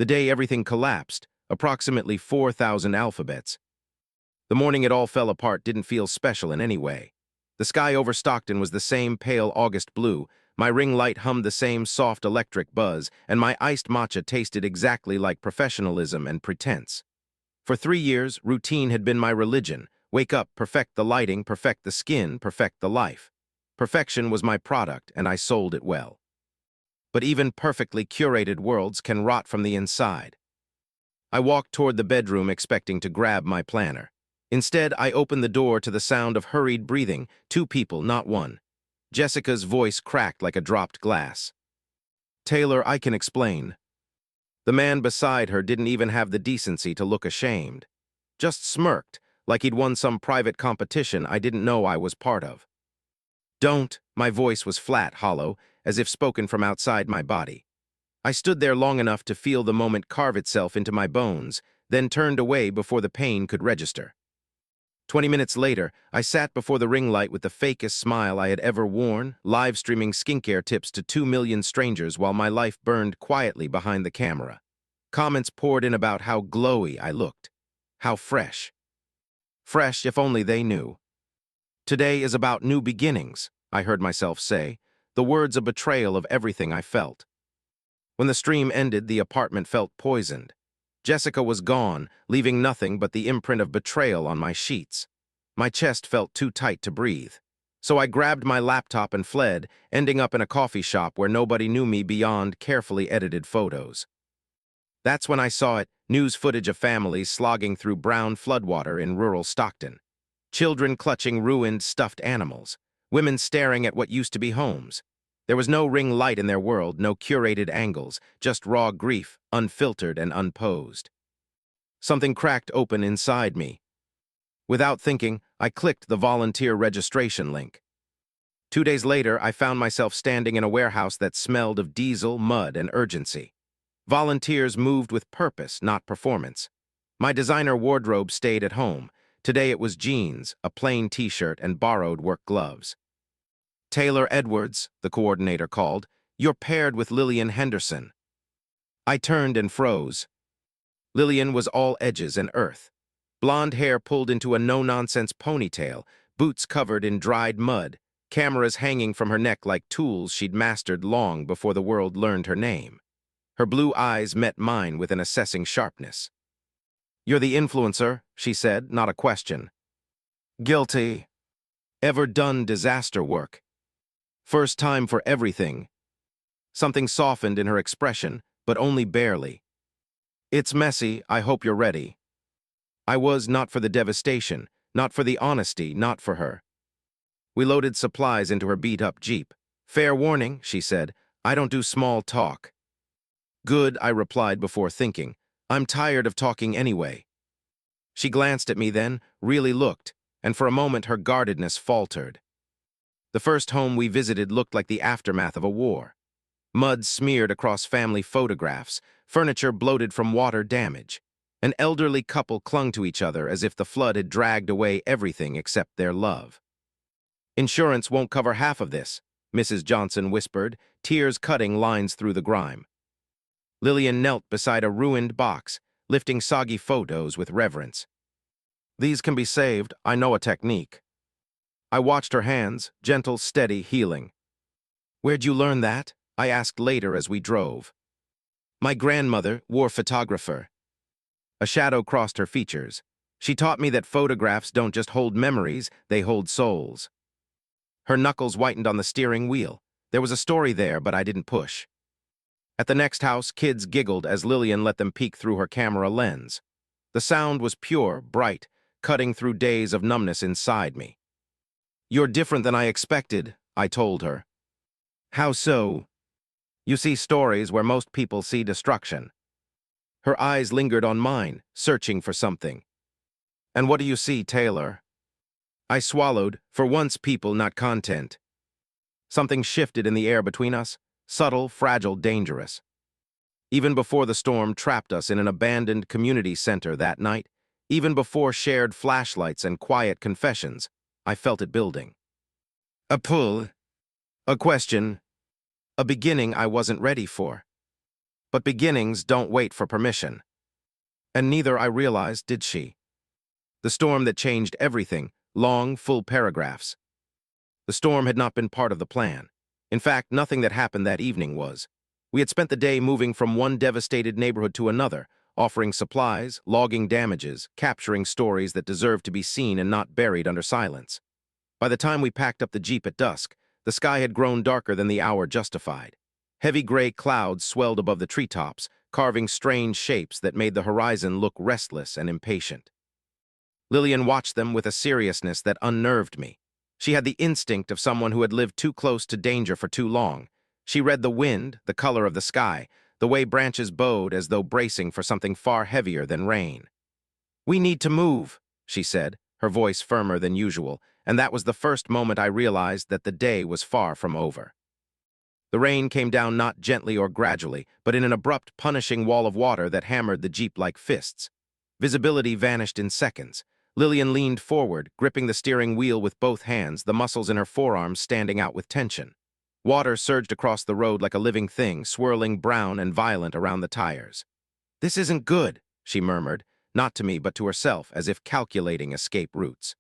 The day everything collapsed, approximately 4,000 alphabets. The morning it all fell apart didn't feel special in any way. The sky over Stockton was the same pale August blue, my ring light hummed the same soft electric buzz, and my iced matcha tasted exactly like professionalism and pretense. For 3 years, routine had been my religion. Wake up, perfect the lighting, perfect the skin, perfect the life. Perfection was my product, and I sold it well. But even perfectly curated worlds can rot from the inside. I walked toward the bedroom expecting to grab my planner. Instead, I opened the door to the sound of hurried breathing, 2 people, not one. Jessica's voice cracked like a dropped glass. "Taylor, I can explain." The man beside her didn't even have the decency to look ashamed. Just smirked, like he'd won some private competition I didn't know I was part of. "Don't." My voice was flat, hollow, as if spoken from outside my body. I stood there long enough to feel the moment carve itself into my bones, then turned away before the pain could register. 20 minutes later, I sat before the ring light with the fakest smile I had ever worn, live streaming skincare tips to 2 million strangers while my life burned quietly behind the camera. Comments poured in about how glowy I looked. How fresh. Fresh if only they knew. "Today is about new beginnings," I heard myself say, the words a betrayal of everything I felt. When the stream ended, the apartment felt poisoned. Jessica was gone, leaving nothing but the imprint of betrayal on my sheets. My chest felt too tight to breathe. So I grabbed my laptop and fled, ending up in a coffee shop where nobody knew me beyond carefully edited photos. That's when I saw it, news footage of families slogging through brown floodwater in rural Stockton. Children clutching ruined stuffed animals. Women staring at what used to be homes. There was no ring light in their world, no curated angles, just raw grief, unfiltered and unposed. Something cracked open inside me. Without thinking, I clicked the volunteer registration link. 2 days later, I found myself standing in a warehouse that smelled of diesel, mud, and urgency. Volunteers moved with purpose, not performance. My designer wardrobe stayed at home. Today it was jeans, a plain t-shirt, and borrowed work gloves. "Taylor Edwards," the coordinator called, "you're paired with Lillian Henderson." I turned and froze. Lillian was all edges and earth. Blonde hair pulled into a no-nonsense ponytail, boots covered in dried mud, cameras hanging from her neck like tools she'd mastered long before the world learned her name. Her blue eyes met mine with an assessing sharpness. "You're the influencer," she said, not a question. "Guilty." "Ever done disaster work?" "First time for everything." Something softened in her expression, but only barely. "It's messy, I hope you're ready." I was, not for the devastation, not for the honesty, not for her. We loaded supplies into her beat-up Jeep. "Fair warning," she said, "I don't do small talk." "Good," I replied before thinking. "I'm tired of talking anyway." She glanced at me then, really looked, and for a moment her guardedness faltered. The first home we visited looked like the aftermath of a war. Mud smeared across family photographs, furniture bloated from water damage. An elderly couple clung to each other as if the flood had dragged away everything except their love. "Insurance won't cover half of this," Mrs. Johnson whispered, tears cutting lines through the grime. Lillian knelt beside a ruined box, lifting soggy photos with reverence. "These can be saved, I know a technique." I watched her hands, gentle, steady, healing. "Where'd you learn that?" I asked later as we drove. "My grandmother, war photographer." A shadow crossed her features. "She taught me that photographs don't just hold memories, they hold souls." Her knuckles whitened on the steering wheel. There was a story there, but I didn't push. At the next house, kids giggled as Lillian let them peek through her camera lens. The sound was pure, bright, cutting through days of numbness inside me. "You're different than I expected," I told her. "How so?" "You see stories where most people see destruction." Her eyes lingered on mine, searching for something. "And what do you see, Taylor?" I swallowed, for once people, not content. Something shifted in the air between us, subtle, fragile, dangerous. Even before the storm trapped us in an abandoned community center that night, even before shared flashlights and quiet confessions, I felt it building. A pull, a question, a beginning I wasn't ready for. But beginnings don't wait for permission. And neither, I realized, did she. The storm that changed everything, long, full paragraphs. The storm had not been part of the plan. In fact, nothing that happened that evening was. We had spent the day moving from one devastated neighborhood to another, offering supplies, logging damages, capturing stories that deserved to be seen and not buried under silence. By the time we packed up the Jeep at dusk, the sky had grown darker than the hour justified. Heavy gray clouds swelled above the treetops, carving strange shapes that made the horizon look restless and impatient. Lillian watched them with a seriousness that unnerved me. She had the instinct of someone who had lived too close to danger for too long. She read the wind, the color of the sky, the way branches bowed as though bracing for something far heavier than rain. "We need to move," she said, her voice firmer than usual, and that was the first moment I realized that the day was far from over. The rain came down not gently or gradually, but in an abrupt, punishing wall of water that hammered the Jeep like fists. Visibility vanished in seconds. Lillian leaned forward, gripping the steering wheel with both hands, the muscles in her forearms standing out with tension. Water surged across the road like a living thing, swirling brown and violent around the tires. "This isn't good," she murmured, not to me but to herself, as if calculating escape routes.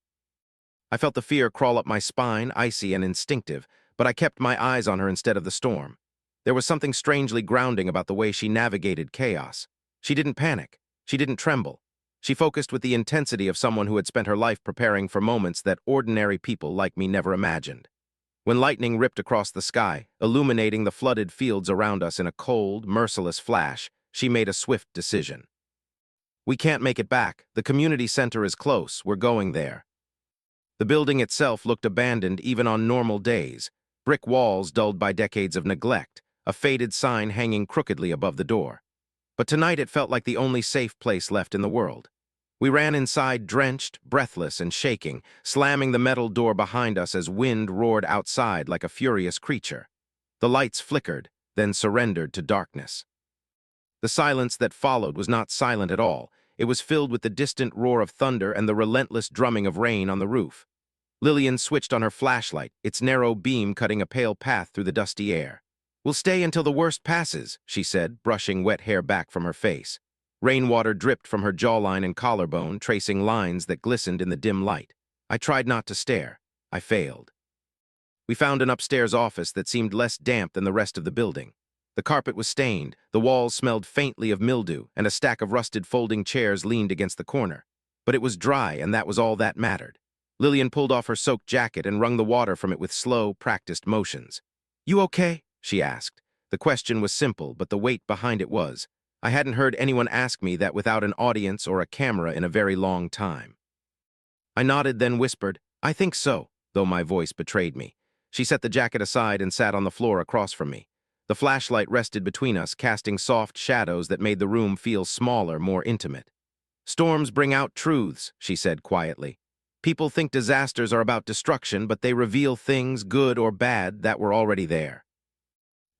I felt the fear crawl up my spine, icy and instinctive, but I kept my eyes on her instead of the storm. There was something strangely grounding about the way she navigated chaos. She didn't panic. She didn't tremble. She focused with the intensity of someone who had spent her life preparing for moments that ordinary people like me never imagined. When lightning ripped across the sky, illuminating the flooded fields around us in a cold, merciless flash, she made a swift decision. "We can't make it back. The community center is close. We're going there." The building itself looked abandoned even on normal days, brick walls dulled by decades of neglect, a faded sign hanging crookedly above the door. But tonight it felt like the only safe place left in the world. We ran inside drenched, breathless, and shaking, slamming the metal door behind us as wind roared outside like a furious creature. The lights flickered, then surrendered to darkness. The silence that followed was not silent at all. It was filled with the distant roar of thunder and the relentless drumming of rain on the roof. Lillian switched on her flashlight, its narrow beam cutting a pale path through the dusty air. "We'll stay until the worst passes," she said, brushing wet hair back from her face. Rainwater dripped from her jawline and collarbone, tracing lines that glistened in the dim light. I tried not to stare. I failed. We found an upstairs office that seemed less damp than the rest of the building. The carpet was stained, the walls smelled faintly of mildew, and a stack of rusted folding chairs leaned against the corner. But it was dry, and that was all that mattered. Lillian pulled off her soaked jacket and wrung the water from it with slow, practiced motions. "You okay?" she asked. The question was simple, but the weight behind it was. I hadn't heard anyone ask me that without an audience or a camera in a very long time. I nodded, then whispered, "I think so," though my voice betrayed me. She set the jacket aside and sat on the floor across from me. The flashlight rested between us, casting soft shadows that made the room feel smaller, more intimate. "Storms bring out truths," she said quietly. "People think disasters are about destruction, but they reveal things, good or bad, that were already there."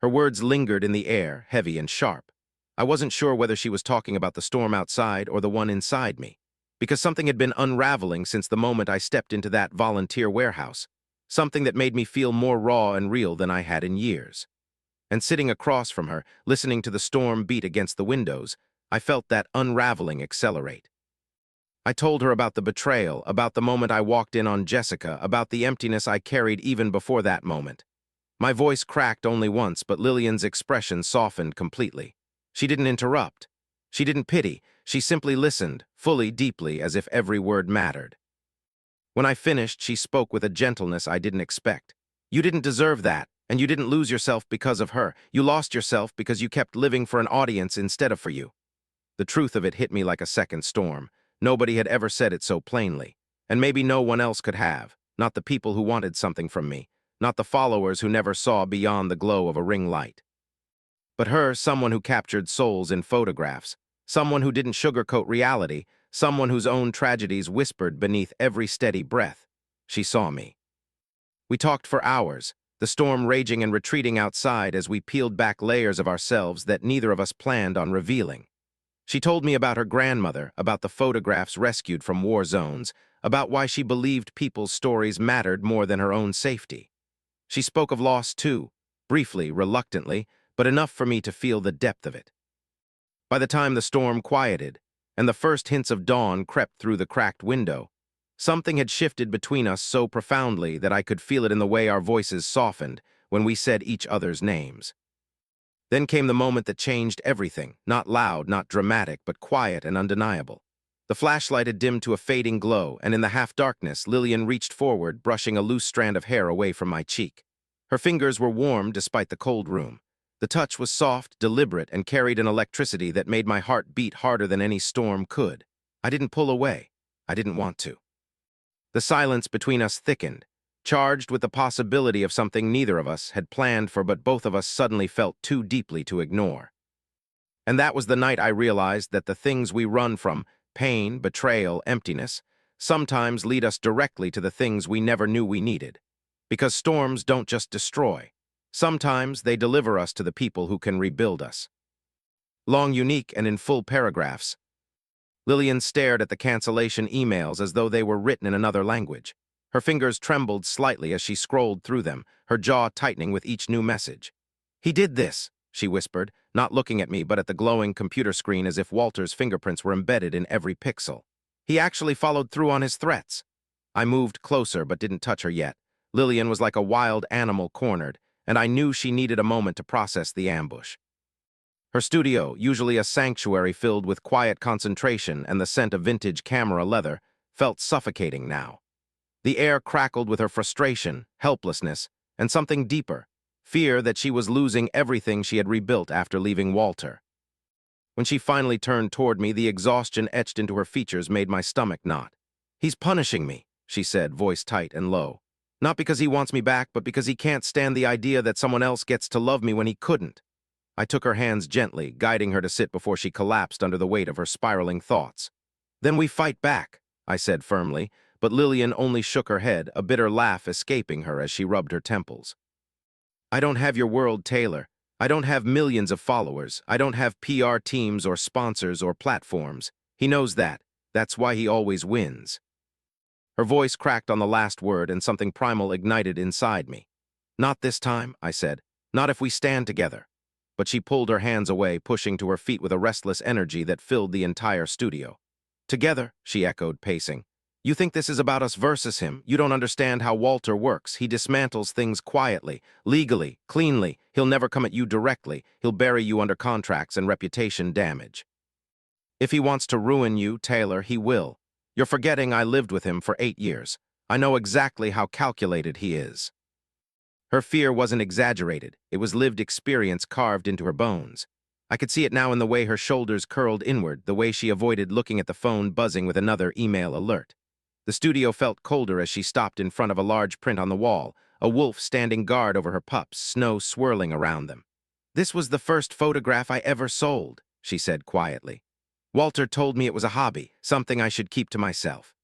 Her words lingered in the air, heavy and sharp. I wasn't sure whether she was talking about the storm outside or the one inside me, because something had been unraveling since the moment I stepped into that volunteer warehouse, something that made me feel more raw and real than I had in years. And sitting across from her, listening to the storm beat against the windows, I felt that unraveling accelerate. I told her about the betrayal, about the moment I walked in on Jessica, about the emptiness I carried even before that moment. My voice cracked only once, but Lillian's expression softened completely. She didn't interrupt. She didn't pity. She simply listened, fully, deeply, as if every word mattered. When I finished, she spoke with a gentleness I didn't expect. "You didn't deserve that, and you didn't lose yourself because of her. You lost yourself because you kept living for an audience instead of for you." The truth of it hit me like a second storm. Nobody had ever said it so plainly. And maybe no one else could have. Not the people who wanted something from me. Not the followers who never saw beyond the glow of a ring light. But her, someone who captured souls in photographs, someone who didn't sugarcoat reality, someone whose own tragedies whispered beneath every steady breath. She saw me. We talked for hours, the storm raging and retreating outside as we peeled back layers of ourselves that neither of us planned on revealing. She told me about her grandmother, about the photographs rescued from war zones, about why she believed people's stories mattered more than her own safety. She spoke of loss too, briefly, reluctantly, but enough for me to feel the depth of it. By the time the storm quieted, and the first hints of dawn crept through the cracked window, something had shifted between us so profoundly that I could feel it in the way our voices softened when we said each other's names. Then came the moment that changed everything, not loud, not dramatic, but quiet and undeniable. The flashlight had dimmed to a fading glow, and in the half-darkness, Lillian reached forward, brushing a loose strand of hair away from my cheek. Her fingers were warm despite the cold room. The touch was soft, deliberate, and carried an electricity that made my heart beat harder than any storm could. I didn't pull away. I didn't want to. The silence between us thickened, charged with the possibility of something neither of us had planned for but both of us suddenly felt too deeply to ignore. And that was the night I realized that the things we run from, pain, betrayal, emptiness, sometimes lead us directly to the things we never knew we needed. Because storms don't just destroy. Sometimes they deliver us to the people who can rebuild us. Long, unique, and in full paragraphs, Lillian stared at the cancellation emails as though they were written in another language. Her fingers trembled slightly as she scrolled through them, her jaw tightening with each new message. "He did this," she whispered, not looking at me but at the glowing computer screen as if Walter's fingerprints were embedded in every pixel. "He actually followed through on his threats." I moved closer but didn't touch her yet. Lillian was like a wild animal cornered, and I knew she needed a moment to process the ambush. Her studio, usually a sanctuary filled with quiet concentration and the scent of vintage camera leather, felt suffocating now. The air crackled with her frustration, helplessness, and something deeper, fear that she was losing everything she had rebuilt after leaving Walter. When she finally turned toward me, the exhaustion etched into her features made my stomach knot. "He's punishing me," she said, voice tight and low. "Not because he wants me back, but because he can't stand the idea that someone else gets to love me when he couldn't." I took her hands gently, guiding her to sit before she collapsed under the weight of her spiraling thoughts. "Then we fight back," I said firmly, but Lillian only shook her head, a bitter laugh escaping her as she rubbed her temples. "I don't have your world, Taylor. I don't have millions of followers. I don't have PR teams or sponsors or platforms. He knows that. That's why he always wins." Her voice cracked on the last word and something primal ignited inside me. "Not this time," I said. "Not if we stand together." But she pulled her hands away, pushing to her feet with a restless energy that filled the entire studio. "Together," she echoed, pacing. "You think this is about us versus him. You don't understand how Walter works. He dismantles things quietly, legally, cleanly. He'll never come at you directly. He'll bury you under contracts and reputation damage. If he wants to ruin you, Taylor, he will. You're forgetting I lived with him for 8 years. I know exactly how calculated he is." Her fear wasn't exaggerated. It was lived experience carved into her bones. I could see it now in the way her shoulders curled inward, the way she avoided looking at the phone buzzing with another email alert. The studio felt colder as she stopped in front of a large print on the wall, a wolf standing guard over her pups, snow swirling around them. "This was the first photograph I ever sold," she said quietly. "Walter told me it was a hobby, something I should keep to myself.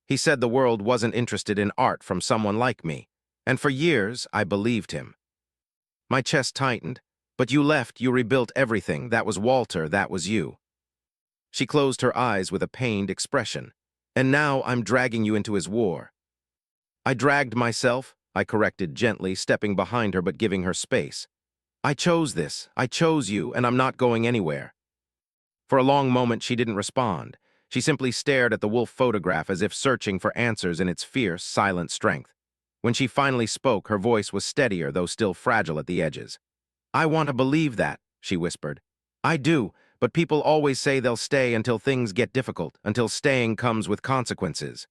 He said the world wasn't interested in art from someone like me, and for years I believed him." My chest tightened. "But you left, you rebuilt everything. That was Walter, that was you." She closed her eyes with a pained expression. "And now I'm dragging you into his war." "I dragged myself," I corrected gently, stepping behind her but giving her space. "I chose this. I chose you, and I'm not going anywhere." For a long moment she didn't respond. She simply stared at the wolf photograph as if searching for answers in its fierce, silent strength. When she finally spoke, her voice was steadier, though still fragile at the edges. "I want to believe that," she whispered. "I do, but people always say they'll stay until things get difficult, until staying comes with consequences."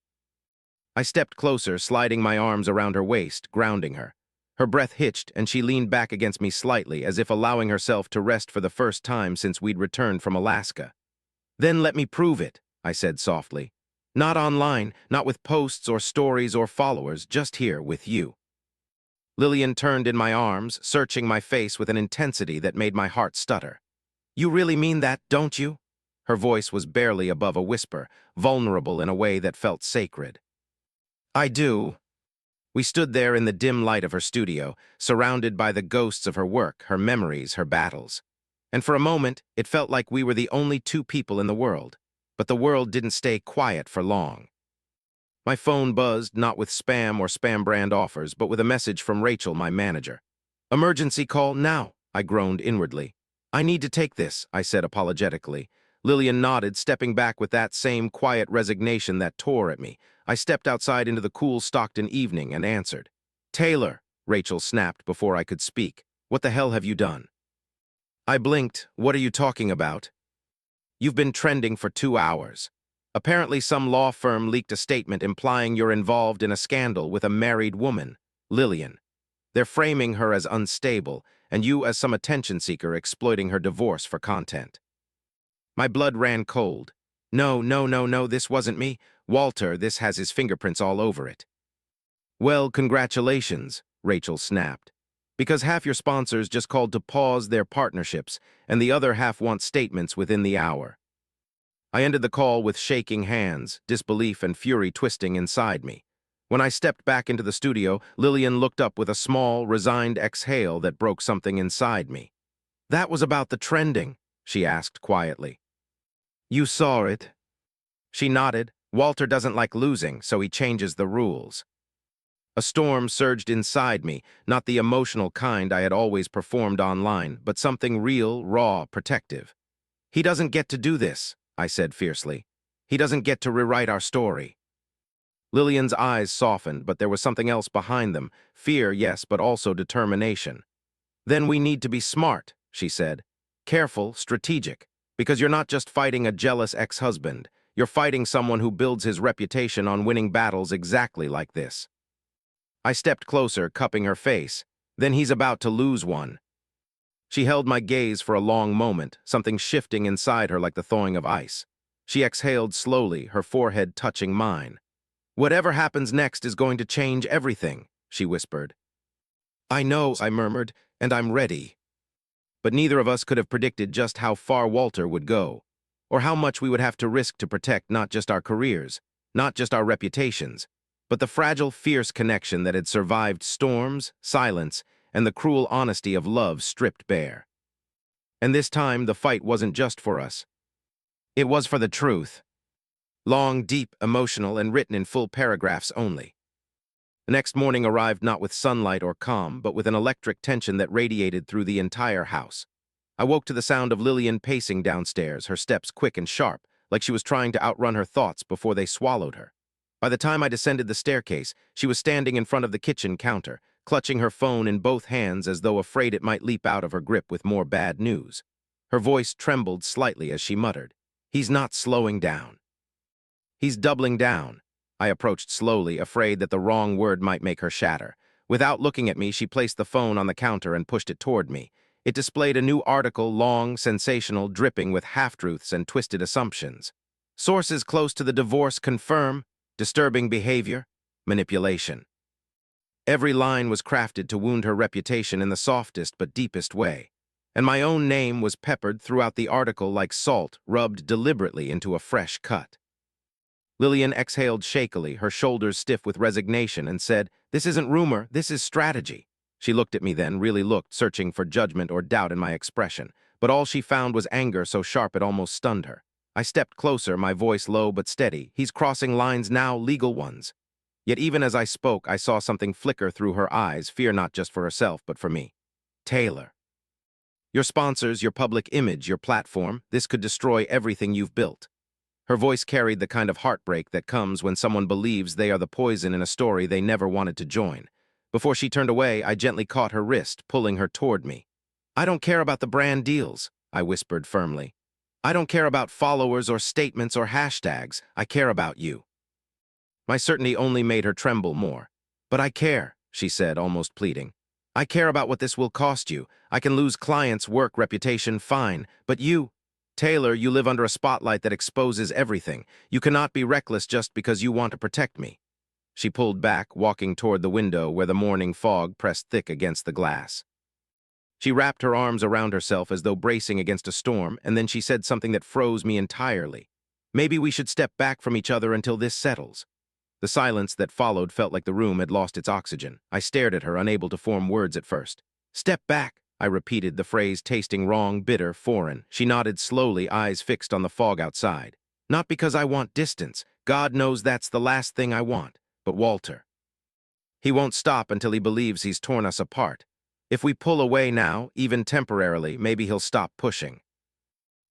I stepped closer, sliding my arms around her waist, grounding her. Her breath hitched, and she leaned back against me slightly, as if allowing herself to rest for the first time since we'd returned from Alaska. "Then let me prove it," I said softly. "Not online, not with posts or stories or followers, just here with you." Lillian turned in my arms, searching my face with an intensity that made my heart stutter. "You really mean that, don't you?" Her voice was barely above a whisper, vulnerable in a way that felt sacred. "I do." We stood there in the dim light of her studio, surrounded by the ghosts of her work, her memories, her battles. And for a moment, it felt like we were the only two people in the world. But the world didn't stay quiet for long. My phone buzzed, not with spam or spam brand offers, but with a message from Rachel, my manager. "Emergency call now," I groaned inwardly. I need to take this, I said apologetically. Lillian nodded, stepping back with that same quiet resignation that tore at me. I stepped outside into the cool Stockton evening and answered. Taylor, Rachel snapped before I could speak. What the hell have you done? I blinked. What are you talking about? You've been trending for 2 hours. Apparently some law firm leaked a statement implying you're involved in a scandal with a married woman, Lillian. They're framing her as unstable, and you as some attention seeker exploiting her divorce for content. My blood ran cold. No, no, no, no, this wasn't me. Walter, this has his fingerprints all over it. Well, congratulations, Rachel snapped. Because half your sponsors just called to pause their partnerships, and the other half want statements within the hour. I ended the call with shaking hands, disbelief and fury twisting inside me. When I stepped back into the studio, Lillian looked up with a small, resigned exhale that broke something inside me. That was about the trending, she asked quietly. You saw it? She nodded. Walter doesn't like losing, so he changes the rules. A storm surged inside me, not the emotional kind I had always performed online, but something real, raw, protective. He doesn't get to do this, I said fiercely. He doesn't get to rewrite our story. Lillian's eyes softened, but there was something else behind them. Fear, yes, but also determination. Then we need to be smart, she said. Careful, strategic, because you're not just fighting a jealous ex-husband. You're fighting someone who builds his reputation on winning battles exactly like this. I stepped closer, cupping her face. Then he's about to lose one. She held my gaze for a long moment, something shifting inside her like the thawing of ice. She exhaled slowly, her forehead touching mine. Whatever happens next is going to change everything, she whispered. I know, I murmured, and I'm ready. But neither of us could have predicted just how far Walter would go, or how much we would have to risk to protect not just our careers, not just our reputations, but the fragile, fierce connection that had survived storms, silence, and the cruel honesty of love stripped bare. And this time, the fight wasn't just for us. It was for the truth. Long, deep, emotional, and written in full paragraphs only. The next morning arrived not with sunlight or calm, but with an electric tension that radiated through the entire house. I woke to the sound of Lillian pacing downstairs, her steps quick and sharp, like she was trying to outrun her thoughts before they swallowed her. By the time I descended the staircase, she was standing in front of the kitchen counter, clutching her phone in both hands as though afraid it might leap out of her grip with more bad news. Her voice trembled slightly as she muttered, "He's not slowing down. He's doubling down." I approached slowly, afraid that the wrong word might make her shatter. Without looking at me, she placed the phone on the counter and pushed it toward me. It displayed a new article, long, sensational, dripping with half-truths and twisted assumptions. Sources close to the divorce confirm disturbing behavior, manipulation. Every line was crafted to wound her reputation in the softest but deepest way, and my own name was peppered throughout the article like salt rubbed deliberately into a fresh cut. Lillian exhaled shakily, her shoulders stiff with resignation, and said, "This isn't rumor, this is strategy." She looked at me then, really looked, searching for judgment or doubt in my expression, but all she found was anger so sharp it almost stunned her. I stepped closer, my voice low but steady. "He's crossing lines now, legal ones." Yet even as I spoke, I saw something flicker through her eyes, fear not just for herself, but for me. "Taylor. Your sponsors, your public image, your platform, this could destroy everything you've built." Her voice carried the kind of heartbreak that comes when someone believes they are the poison in a story they never wanted to join. Before she turned away, I gently caught her wrist, pulling her toward me. "I don't care about the brand deals," I whispered firmly. "I don't care about followers or statements or hashtags. I care about you." My certainty only made her tremble more. "But I care," she said, almost pleading. "I care about what this will cost you. I can lose clients, work, reputation, fine. But you, Taylor, you live under a spotlight that exposes everything. You cannot be reckless just because you want to protect me." She pulled back, walking toward the window where the morning fog pressed thick against the glass. She wrapped her arms around herself as though bracing against a storm, and then she said something that froze me entirely. "Maybe we should step back from each other until this settles." The silence that followed felt like the room had lost its oxygen. I stared at her, unable to form words at first. "Step back," I repeated, the phrase tasting wrong, bitter, foreign. She nodded slowly, eyes fixed on the fog outside. "Not because I want distance. God knows that's the last thing I want. But Walter. He won't stop until he believes he's torn us apart. If we pull away now, even temporarily, maybe he'll stop pushing.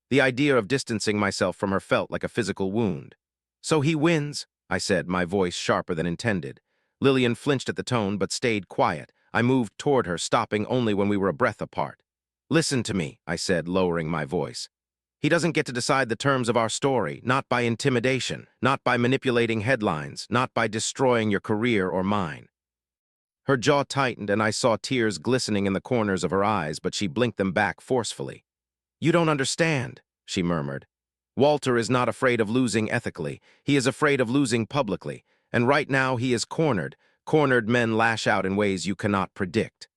The idea of distancing myself from her felt like a physical wound. So he wins, I said, my voice sharper than intended. Lillian flinched at the tone but stayed quiet. I moved toward her, stopping only when we were a breath apart. Listen to me, I said, lowering my voice. He doesn't get to decide the terms of our story, not by intimidation, not by manipulating headlines, not by destroying your career or mine. Her jaw tightened and I saw tears glistening in the corners of her eyes, but she blinked them back forcefully. You don't understand, she murmured. Walter is not afraid of losing ethically. He is afraid of losing publicly. And right now he is cornered. Cornered men lash out in ways you cannot predict.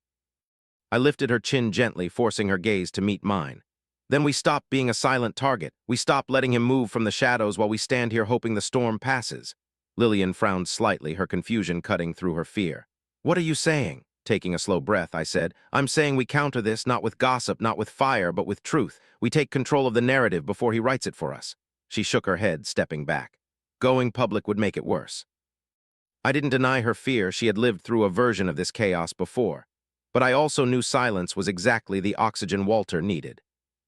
I lifted her chin gently, forcing her gaze to meet mine. Then we stop being a silent target. We stop letting him move from the shadows while we stand here hoping the storm passes. Lillian frowned slightly, her confusion cutting through her fear. What are you saying? Taking a slow breath, I said. I'm saying we counter this not with gossip, not with fire, but with truth. We take control of the narrative before he writes it for us. She shook her head, stepping back. Going public would make it worse. I didn't deny her fear. She had lived through a version of this chaos before. But I also knew silence was exactly the oxygen Walter needed.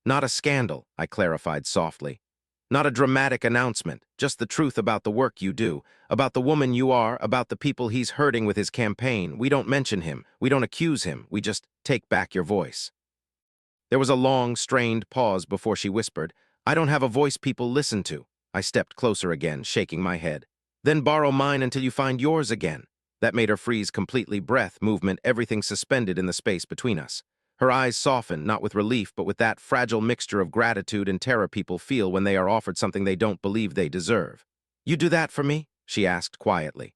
Not a scandal, I clarified softly. Not a dramatic announcement, just the truth about the work you do, about the woman you are, about the people he's hurting with his campaign. We don't mention him, we don't accuse him, we just take back your voice. There was a long, strained pause before she whispered, I don't have a voice people listen to. I stepped closer again, shaking my head. Then borrow mine until you find yours again. That made her freeze completely, breath, movement, everything suspended in the space between us. Her eyes softened, not with relief, but with that fragile mixture of gratitude and terror people feel when they are offered something they don't believe they deserve. You do that for me? She asked quietly.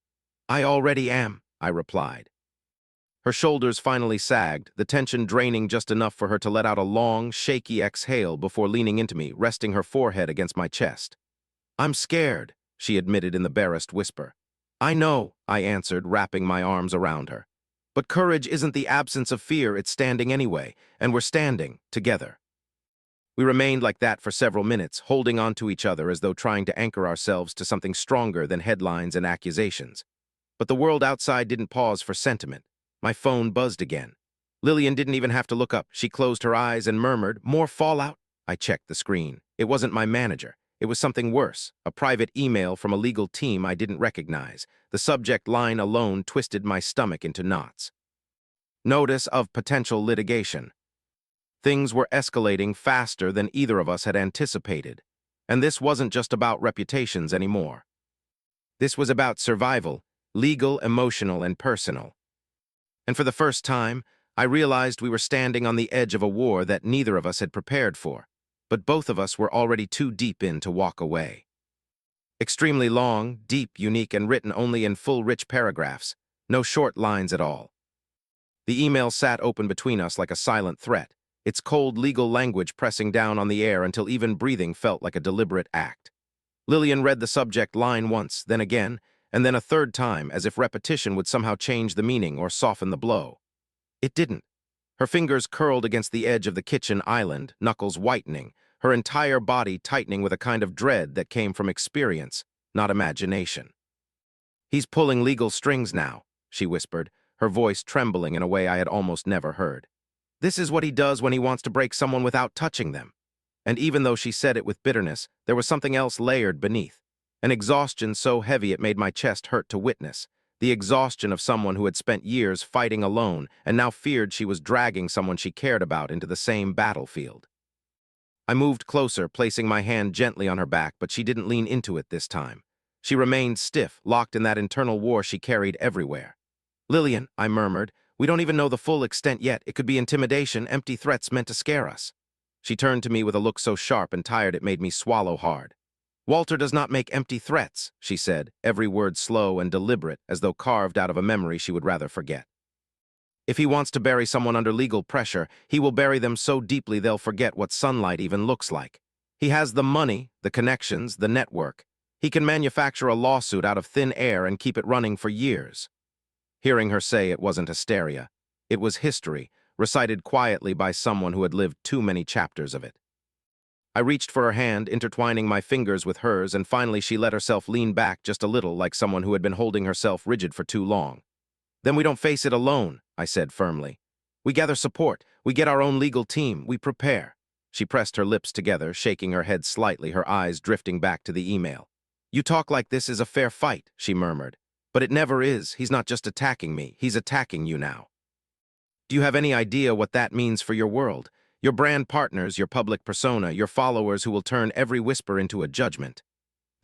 I already am, I replied. Her shoulders finally sagged, the tension draining just enough for her to let out a long, shaky exhale before leaning into me, resting her forehead against my chest. I'm scared, she admitted in the barest whisper. I know, I answered, wrapping my arms around her. But courage isn't the absence of fear, it's standing anyway, and we're standing, together. We remained like that for several minutes, holding on to each other as though trying to anchor ourselves to something stronger than headlines and accusations. But the world outside didn't pause for sentiment. My phone buzzed again. Lillian didn't even have to look up. She closed her eyes and murmured, More fallout? I checked the screen. It wasn't my manager. It was something worse, a private email from a legal team I didn't recognize. The subject line alone twisted my stomach into knots. Notice of potential litigation. Things were escalating faster than either of us had anticipated. And this wasn't just about reputations anymore. This was about survival, legal, emotional, and personal. And for the first time, I realized we were standing on the edge of a war that neither of us had prepared for. But both of us were already too deep in to walk away. Extremely long, deep, unique, and written only in full, rich paragraphs. No short lines at all. The email sat open between us like a silent threat, its cold legal language pressing down on the air until even breathing felt like a deliberate act. Lillian read the subject line once, then again, and then a third time, as if repetition would somehow change the meaning or soften the blow. It didn't. Her fingers curled against the edge of the kitchen island, knuckles whitening, her entire body tightening with a kind of dread that came from experience, not imagination. He's pulling legal strings now, she whispered, her voice trembling in a way I had almost never heard. This is what he does when he wants to break someone without touching them. And even though she said it with bitterness, there was something else layered beneath. An exhaustion so heavy it made my chest hurt to witness. The exhaustion of someone who had spent years fighting alone and now feared she was dragging someone she cared about into the same battlefield. I moved closer, placing my hand gently on her back, but she didn't lean into it this time. She remained stiff, locked in that internal war she carried everywhere. Lillian, I murmured, we don't even know the full extent yet. It could be intimidation, empty threats meant to scare us. She turned to me with a look so sharp and tired it made me swallow hard. Walter does not make empty threats, she said, every word slow and deliberate, as though carved out of a memory she would rather forget. If he wants to bury someone under legal pressure, he will bury them so deeply they'll forget what sunlight even looks like. He has the money, the connections, the network. He can manufacture a lawsuit out of thin air and keep it running for years. Hearing her say it wasn't hysteria. It was history, recited quietly by someone who had lived too many chapters of it. I reached for her hand, intertwining my fingers with hers, and finally she let herself lean back just a little, like someone who had been holding herself rigid for too long. Then we don't face it alone, I said firmly. We gather support. We get our own legal team. We prepare. She pressed her lips together, shaking her head slightly, her eyes drifting back to the email. You talk like this is a fair fight, she murmured. But it never is. He's not just attacking me. He's attacking you now. Do you have any idea what that means for your world? Your brand partners, your public persona, your followers who will turn every whisper into a judgment.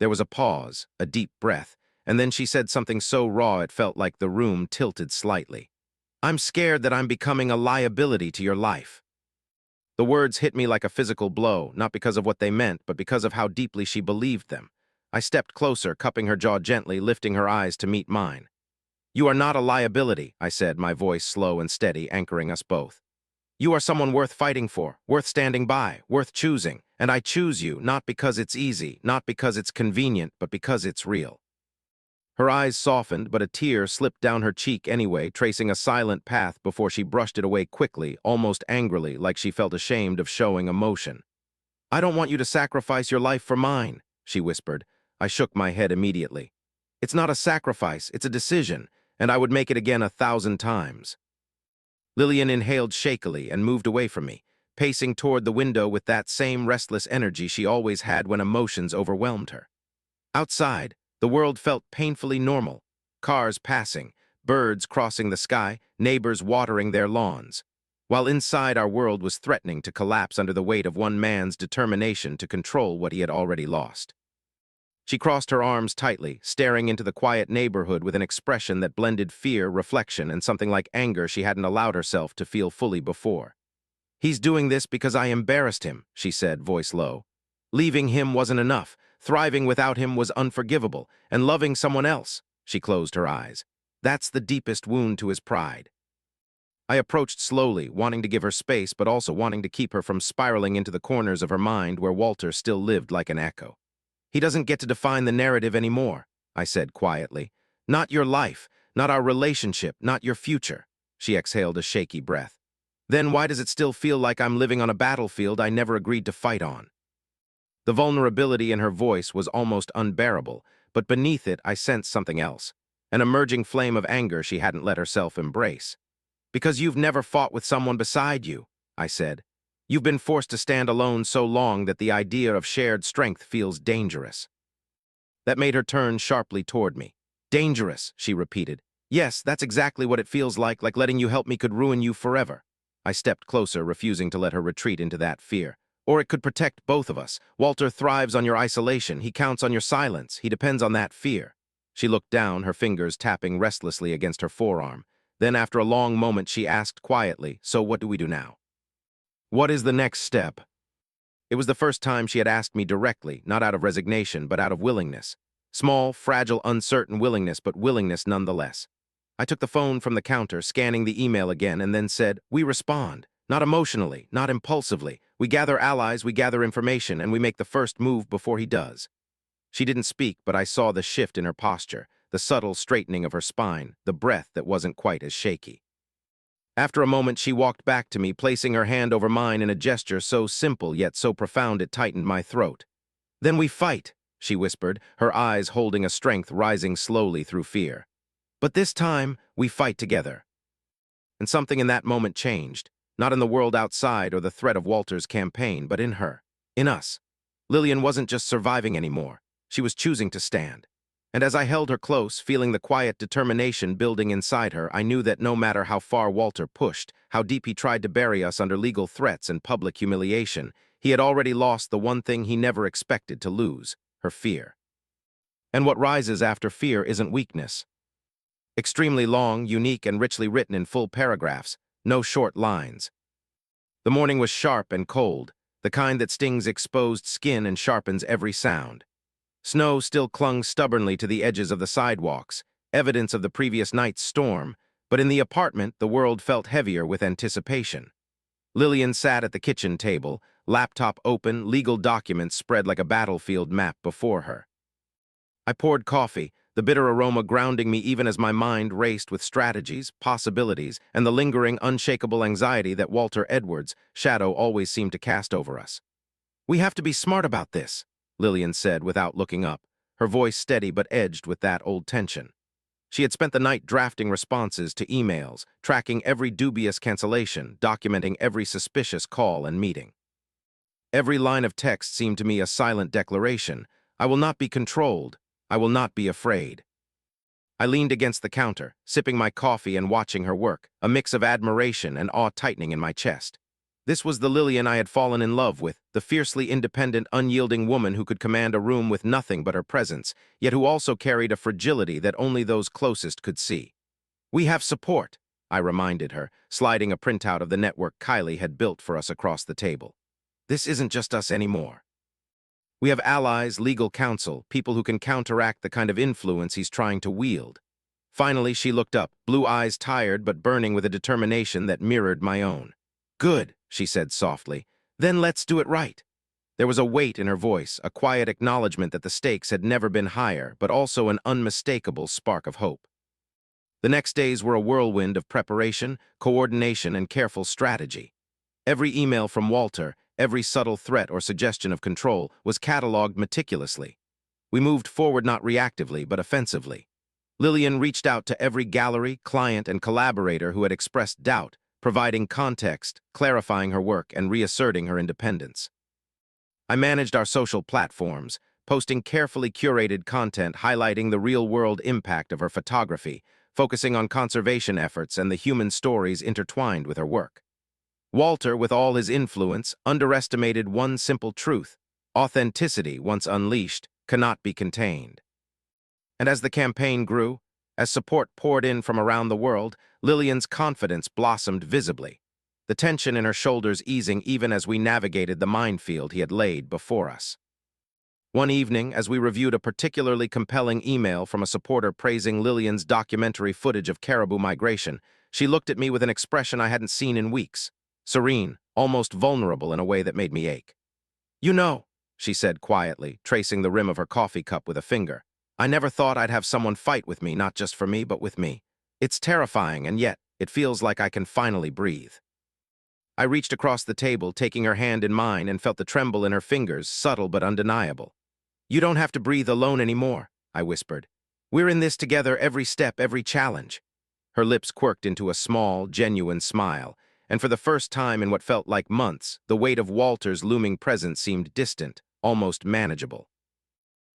There was a pause, a deep breath, and then she said something so raw it felt like the room tilted slightly. I'm scared that I'm becoming a liability to your life. The words hit me like a physical blow, not because of what they meant, but because of how deeply she believed them. I stepped closer, cupping her jaw gently, lifting her eyes to meet mine. You are not a liability, I said, my voice slow and steady, anchoring us both. You are someone worth fighting for, worth standing by, worth choosing, and I choose you not because it's easy, not because it's convenient, but because it's real. Her eyes softened, but a tear slipped down her cheek anyway, tracing a silent path before she brushed it away quickly, almost angrily, like she felt ashamed of showing emotion. I don't want you to sacrifice your life for mine, she whispered. I shook my head immediately. It's not a sacrifice, it's a decision, and I would make it again 1,000 times. Lillian inhaled shakily and moved away from me, pacing toward the window with that same restless energy she always had when emotions overwhelmed her. Outside, the world felt painfully normal. Cars passing, birds crossing the sky, neighbors watering their lawns. While inside, our world was threatening to collapse under the weight of one man's determination to control what he had already lost. She crossed her arms tightly, staring into the quiet neighborhood with an expression that blended fear, reflection, and something like anger she hadn't allowed herself to feel fully before. He's doing this because I embarrassed him, she said, voice low. Leaving him wasn't enough. Thriving without him was unforgivable, and loving someone else, she closed her eyes. That's the deepest wound to his pride. I approached slowly, wanting to give her space, but also wanting to keep her from spiraling into the corners of her mind where Walter still lived like an echo. He doesn't get to define the narrative anymore, I said quietly. Not your life, not our relationship, not your future. She exhaled a shaky breath. Then why does it still feel like I'm living on a battlefield I never agreed to fight on? The vulnerability in her voice was almost unbearable, but beneath it I sensed something else, an emerging flame of anger she hadn't let herself embrace. Because you've never fought with someone beside you, I said. You've been forced to stand alone so long that the idea of shared strength feels dangerous. That made her turn sharply toward me. Dangerous, she repeated. Yes, that's exactly what it feels like letting you help me could ruin you forever. I stepped closer, refusing to let her retreat into that fear. Or it could protect both of us. Walter thrives on your isolation. He counts on your silence. He depends on that fear. She looked down, her fingers tapping restlessly against her forearm. Then, after a long moment, she asked quietly, so what do we do now? What is the next step? It was the first time she had asked me directly, not out of resignation, but out of willingness. Small, fragile, uncertain willingness, but willingness nonetheless. I took the phone from the counter, scanning the email again, and then said, we respond. Not emotionally, not impulsively. We gather allies, we gather information, and we make the first move before he does. She didn't speak, but I saw the shift in her posture, the subtle straightening of her spine, the breath that wasn't quite as shaky. After a moment, she walked back to me, placing her hand over mine in a gesture so simple yet so profound it tightened my throat. Then we fight, she whispered, her eyes holding a strength rising slowly through fear. But this time, we fight together. And something in that moment changed, not in the world outside or the threat of Walter's campaign, but in her, in us. Lillian wasn't just surviving anymore, she was choosing to stand. And as I held her close, feeling the quiet determination building inside her, I knew that no matter how far Walter pushed, how deep he tried to bury us under legal threats and public humiliation, he had already lost the one thing he never expected to lose, her fear. And what rises after fear isn't weakness. Extremely long, unique, and richly written in full paragraphs, no short lines. The morning was sharp and cold, the kind that stings exposed skin and sharpens every sound. Snow still clung stubbornly to the edges of the sidewalks, evidence of the previous night's storm, but in the apartment the world felt heavier with anticipation. Lillian sat at the kitchen table, laptop open, legal documents spread like a battlefield map before her. I poured coffee, the bitter aroma grounding me even as my mind raced with strategies, possibilities, and the lingering, unshakable anxiety that Walter Edwards' shadow always seemed to cast over us. We have to be smart about this, Lillian said without looking up, her voice steady but edged with that old tension. She had spent the night drafting responses to emails, tracking every dubious cancellation, documenting every suspicious call and meeting. Every line of text seemed to me a silent declaration. I will not be controlled. I will not be afraid. I leaned against the counter, sipping my coffee and watching her work, a mix of admiration and awe tightening in my chest. This was the Lillian I had fallen in love with, the fiercely independent, unyielding woman who could command a room with nothing but her presence, yet who also carried a fragility that only those closest could see. "We have support," I reminded her, sliding a printout of the network Kylie had built for us across the table. "This isn't just us anymore. We have allies, legal counsel, people who can counteract the kind of influence he's trying to wield." Finally, she looked up, blue eyes tired but burning with a determination that mirrored my own. "Good," she said softly. "Then let's do it right." There was a weight in her voice, a quiet acknowledgement that the stakes had never been higher, but also an unmistakable spark of hope. The next days were a whirlwind of preparation, coordination, and careful strategy. Every email from Walter, every subtle threat or suggestion of control, was catalogued meticulously. We moved forward not reactively, but offensively. Lillian reached out to every gallery, client, and collaborator who had expressed doubt, providing context, clarifying her work, and reasserting her independence. I managed our social platforms, posting carefully curated content highlighting the real-world impact of her photography, focusing on conservation efforts and the human stories intertwined with her work. Walter, with all his influence, underestimated one simple truth: authenticity, once unleashed, cannot be contained. And as the campaign grew, as support poured in from around the world, Lillian's confidence blossomed visibly, the tension in her shoulders easing even as we navigated the minefield he had laid before us. One evening, as we reviewed a particularly compelling email from a supporter praising Lillian's documentary footage of caribou migration, she looked at me with an expression I hadn't seen in weeks, serene, almost vulnerable in a way that made me ache. "You know," she said quietly, tracing the rim of her coffee cup with a finger, "I never thought I'd have someone fight with me, not just for me, but with me. It's terrifying, and yet it feels like I can finally breathe." I reached across the table, taking her hand in mine, and felt the tremble in her fingers, subtle but undeniable. "You don't have to breathe alone anymore," I whispered. "We're in this together, every step, every challenge." Her lips quirked into a small, genuine smile, and for the first time in what felt like months, the weight of Walter's looming presence seemed distant, almost manageable.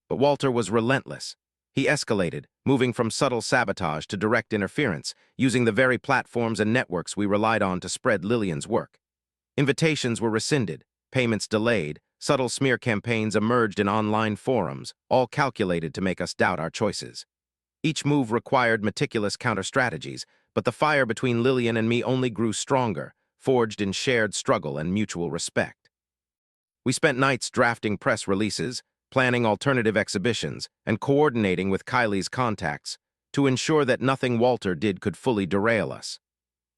But Walter was relentless. He escalated, moving from subtle sabotage to direct interference, using the very platforms and networks we relied on to spread Lillian's work. Invitations were rescinded, payments delayed, subtle smear campaigns emerged in online forums, all calculated to make us doubt our choices. Each move required meticulous counter-strategies, but the fire between Lillian and me only grew stronger, forged in shared struggle and mutual respect. We spent nights drafting press releases, planning alternative exhibitions, and coordinating with Kylie's contacts to ensure that nothing Walter did could fully derail us.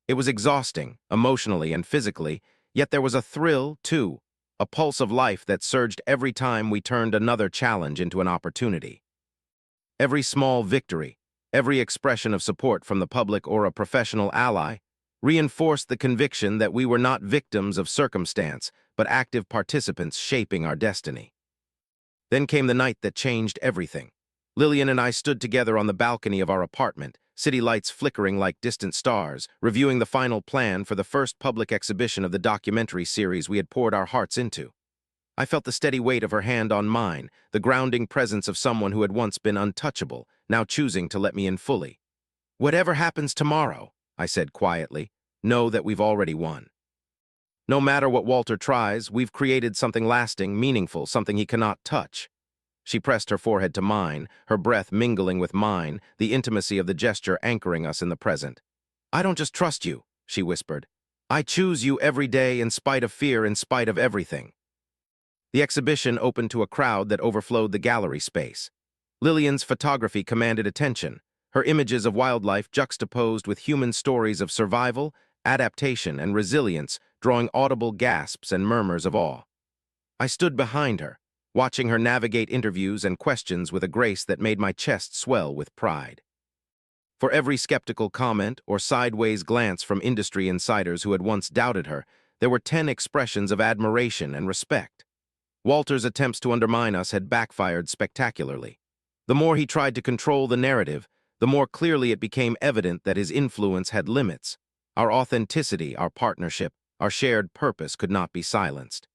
It was exhausting, emotionally and physically, yet there was a thrill, too, a pulse of life that surged every time we turned another challenge into an opportunity. Every small victory, every expression of support from the public or a professional ally, reinforced the conviction that we were not victims of circumstance, but active participants shaping our destiny. Then came the night that changed everything. Lillian and I stood together on the balcony of our apartment, city lights flickering like distant stars, reviewing the final plan for the first public exhibition of the documentary series we had poured our hearts into. I felt the steady weight of her hand on mine, the grounding presence of someone who had once been untouchable, now choosing to let me in fully. "Whatever happens tomorrow," I said quietly, "know that we've already won. No matter what Walter tries, we've created something lasting, meaningful, something he cannot touch." She pressed her forehead to mine, her breath mingling with mine, the intimacy of the gesture anchoring us in the present. "I don't just trust you," she whispered. "I choose you every day in spite of fear, in spite of everything." The exhibition opened to a crowd that overflowed the gallery space. Lillian's photography commanded attention, her images of wildlife juxtaposed with human stories of survival, adaptation, and resilience, drawing audible gasps and murmurs of awe. I stood behind her, watching her navigate interviews and questions with a grace that made my chest swell with pride. For every skeptical comment or sideways glance from industry insiders who had once doubted her, there were 10 expressions of admiration and respect. Walter's attempts to undermine us had backfired spectacularly. The more he tried to control the narrative, the more clearly it became evident that his influence had limits. Our authenticity, our partnership, our shared purpose could not be silenced.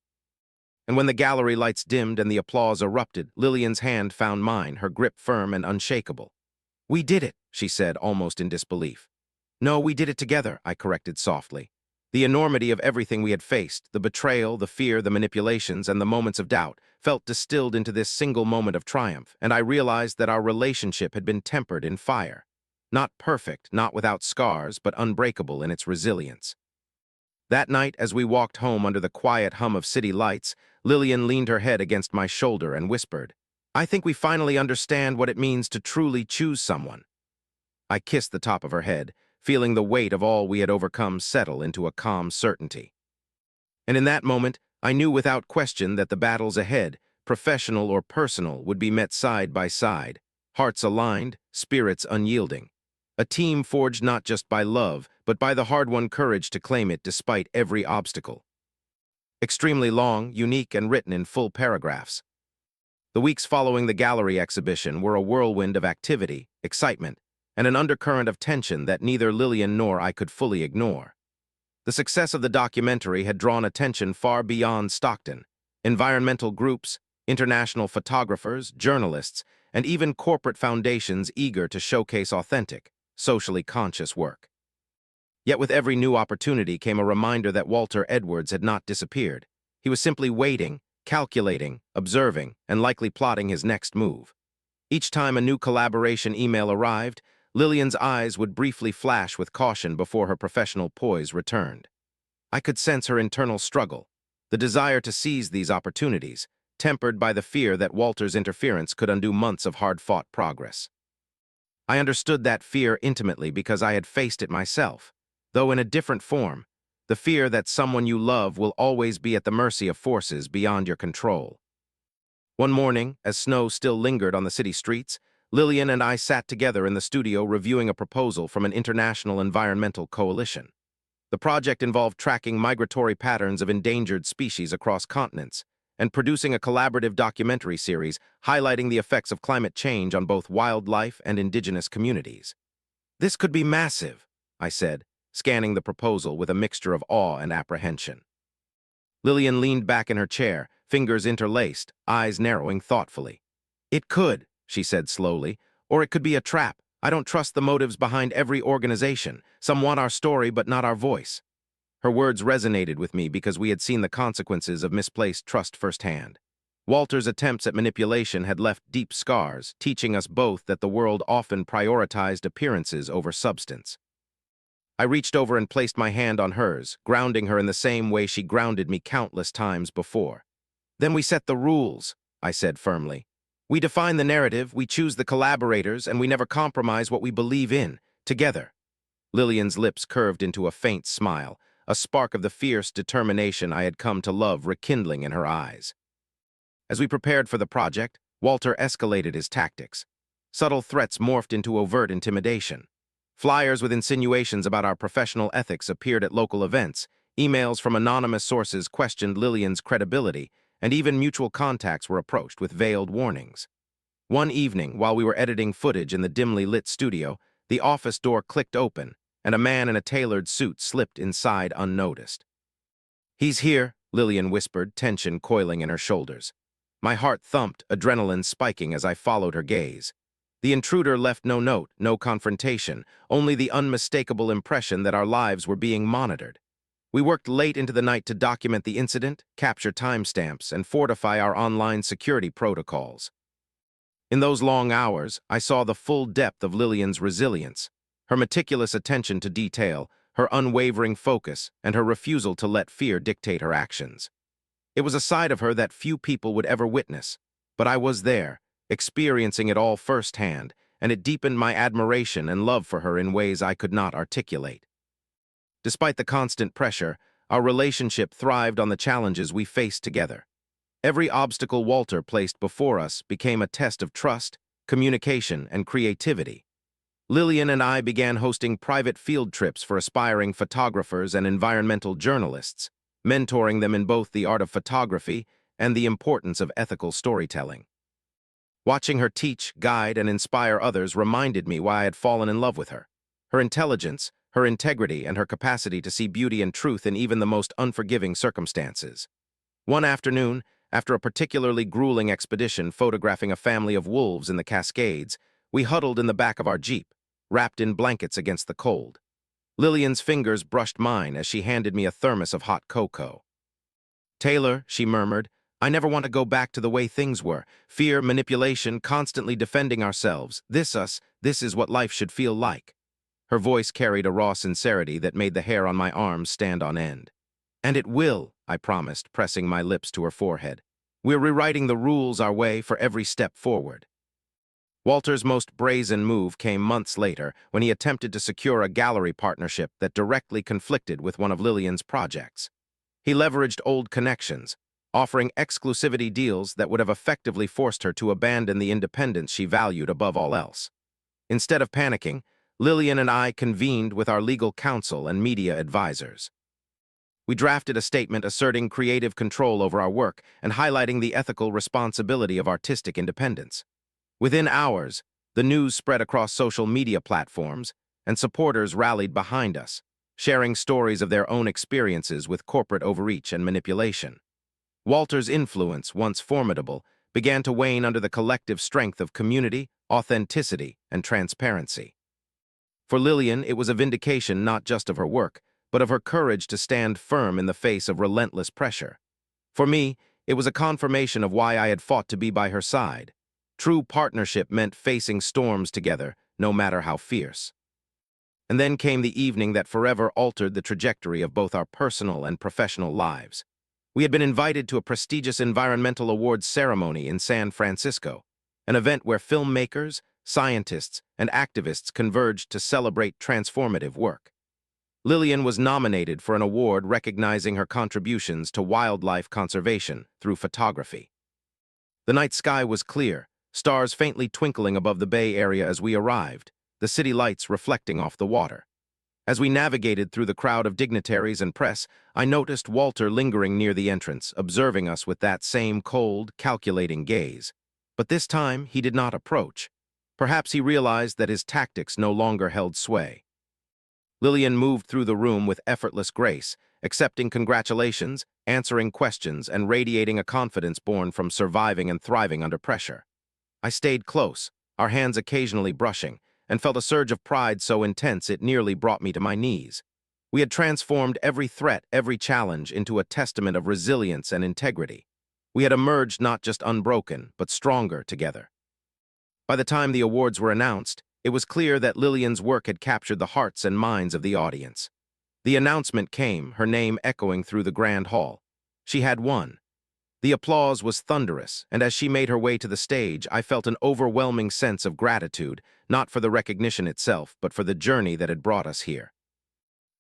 And when the gallery lights dimmed and the applause erupted, Lillian's hand found mine, her grip firm and unshakable. "We did it," she said, almost in disbelief. "No, we did it together," I corrected softly. The enormity of everything we had faced, the betrayal, the fear, the manipulations, and the moments of doubt, felt distilled into this single moment of triumph, and I realized that our relationship had been tempered in fire. Not perfect, not without scars, but unbreakable in its resilience. That night, as we walked home under the quiet hum of city lights, Lillian leaned her head against my shoulder and whispered, "I think we finally understand what it means to truly choose someone." I kissed the top of her head, feeling the weight of all we had overcome settle into a calm certainty. And in that moment, I knew without question that the battles ahead, professional or personal, would be met side by side, hearts aligned, spirits unyielding. A team forged not just by love, but by the hard-won courage to claim it despite every obstacle. Extremely long, unique, and written in full paragraphs. The weeks following the gallery exhibition were a whirlwind of activity, excitement, and an undercurrent of tension that neither Lillian nor I could fully ignore. The success of the documentary had drawn attention far beyond Stockton. Environmental groups, international photographers, journalists, and even corporate foundations eager to showcase authentic, socially conscious work. Yet with every new opportunity came a reminder that Walter Edwards had not disappeared. He was simply waiting, calculating, observing, and likely plotting his next move. Each time a new collaboration email arrived, Lillian's eyes would briefly flash with caution before her professional poise returned. I could sense her internal struggle, the desire to seize these opportunities, tempered by the fear that Walter's interference could undo months of hard-fought progress. I understood that fear intimately because I had faced it myself, though in a different form, the fear that someone you love will always be at the mercy of forces beyond your control. One morning, as snow still lingered on the city streets, Lillian and I sat together in the studio reviewing a proposal from an international environmental coalition. The project involved tracking migratory patterns of endangered species across continents and producing a collaborative documentary series highlighting the effects of climate change on both wildlife and indigenous communities. "This could be massive," I said, scanning the proposal with a mixture of awe and apprehension. Lillian leaned back in her chair, fingers interlaced, eyes narrowing thoughtfully. "It could," she said slowly, "or it could be a trap. I don't trust the motives behind every organization. Some want our story but not our voice." Her words resonated with me because we had seen the consequences of misplaced trust firsthand. Walter's attempts at manipulation had left deep scars, teaching us both that the world often prioritized appearances over substance. I reached over and placed my hand on hers, grounding her in the same way she grounded me countless times before. "Then we set the rules," I said firmly. "We define the narrative, we choose the collaborators, and we never compromise what we believe in, together." Lillian's lips curved into a faint smile, a spark of the fierce determination I had come to love rekindling in her eyes. As we prepared for the project, Walter escalated his tactics. Subtle threats morphed into overt intimidation. Flyers with insinuations about our professional ethics appeared at local events, emails from anonymous sources questioned Lillian's credibility, and even mutual contacts were approached with veiled warnings. One evening, while we were editing footage in the dimly lit studio, the office door clicked open, and a man in a tailored suit slipped inside unnoticed. "He's here," Lillian whispered, tension coiling in her shoulders. My heart thumped, adrenaline spiking as I followed her gaze. The intruder left no note, no confrontation, only the unmistakable impression that our lives were being monitored. We worked late into the night to document the incident, capture timestamps, and fortify our online security protocols. In those long hours, I saw the full depth of Lillian's resilience, her meticulous attention to detail, her unwavering focus, and her refusal to let fear dictate her actions. It was a side of her that few people would ever witness, but I was there, experiencing it all firsthand, and it deepened my admiration and love for her in ways I could not articulate. Despite the constant pressure, our relationship thrived on the challenges we faced together. Every obstacle Walter placed before us became a test of trust, communication, and creativity. Lillian and I began hosting private field trips for aspiring photographers and environmental journalists, mentoring them in both the art of photography and the importance of ethical storytelling. Watching her teach, guide, and inspire others reminded me why I had fallen in love with her. Her intelligence, her integrity, and her capacity to see beauty and truth in even the most unforgiving circumstances. One afternoon, after a particularly grueling expedition photographing a family of wolves in the Cascades, we huddled in the back of our Jeep, wrapped in blankets against the cold. Lillian's fingers brushed mine as she handed me a thermos of hot cocoa. "Taylor," she murmured, "I never want to go back to the way things were. Fear, manipulation, constantly defending ourselves. This is what life should feel like." Her voice carried a raw sincerity that made the hair on my arms stand on end. "And it will," I promised, pressing my lips to her forehead. "We're rewriting the rules our way for every step forward." Walter's most brazen move came months later when he attempted to secure a gallery partnership that directly conflicted with one of Lillian's projects. He leveraged old connections, offering exclusivity deals that would have effectively forced her to abandon the independence she valued above all else. Instead of panicking, Lillian and I convened with our legal counsel and media advisors. We drafted a statement asserting creative control over our work and highlighting the ethical responsibility of artistic independence. Within hours, the news spread across social media platforms, and supporters rallied behind us, sharing stories of their own experiences with corporate overreach and manipulation. Walter's influence, once formidable, began to wane under the collective strength of community, authenticity, and transparency. For Lillian, it was a vindication not just of her work, but of her courage to stand firm in the face of relentless pressure. For me, it was a confirmation of why I had fought to be by her side. True partnership meant facing storms together, no matter how fierce. And then came the evening that forever altered the trajectory of both our personal and professional lives. We had been invited to a prestigious environmental awards ceremony in San Francisco, an event where filmmakers, scientists, and activists converged to celebrate transformative work. Lillian was nominated for an award recognizing her contributions to wildlife conservation through photography. The night sky was clear, stars faintly twinkling above the Bay Area as we arrived, the city lights reflecting off the water. As we navigated through the crowd of dignitaries and press, I noticed Walter lingering near the entrance, observing us with that same cold, calculating gaze. But this time, he did not approach. Perhaps he realized that his tactics no longer held sway. Lillian moved through the room with effortless grace, accepting congratulations, answering questions, and radiating a confidence born from surviving and thriving under pressure. I stayed close, our hands occasionally brushing, and felt a surge of pride so intense it nearly brought me to my knees. We had transformed every threat, every challenge into a testament of resilience and integrity. We had emerged not just unbroken, but stronger together. By the time the awards were announced, it was clear that Lillian's work had captured the hearts and minds of the audience. The announcement came, her name echoing through the grand hall. She had won. The applause was thunderous, and as she made her way to the stage, I felt an overwhelming sense of gratitude, not for the recognition itself, but for the journey that had brought us here.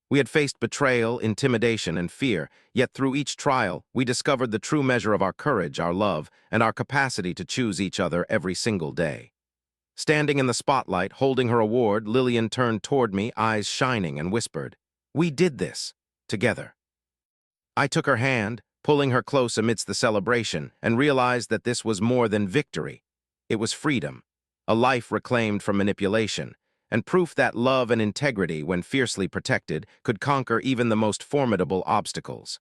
We had faced betrayal, intimidation, and fear, yet through each trial, we discovered the true measure of our courage, our love, and our capacity to choose each other every single day. Standing in the spotlight, holding her award, Lillian turned toward me, eyes shining, and whispered, "We did this, together." I took her hand, pulling her close amidst the celebration, and realized that this was more than victory. It was freedom, a life reclaimed from manipulation, and proof that love and integrity, when fiercely protected, could conquer even the most formidable obstacles.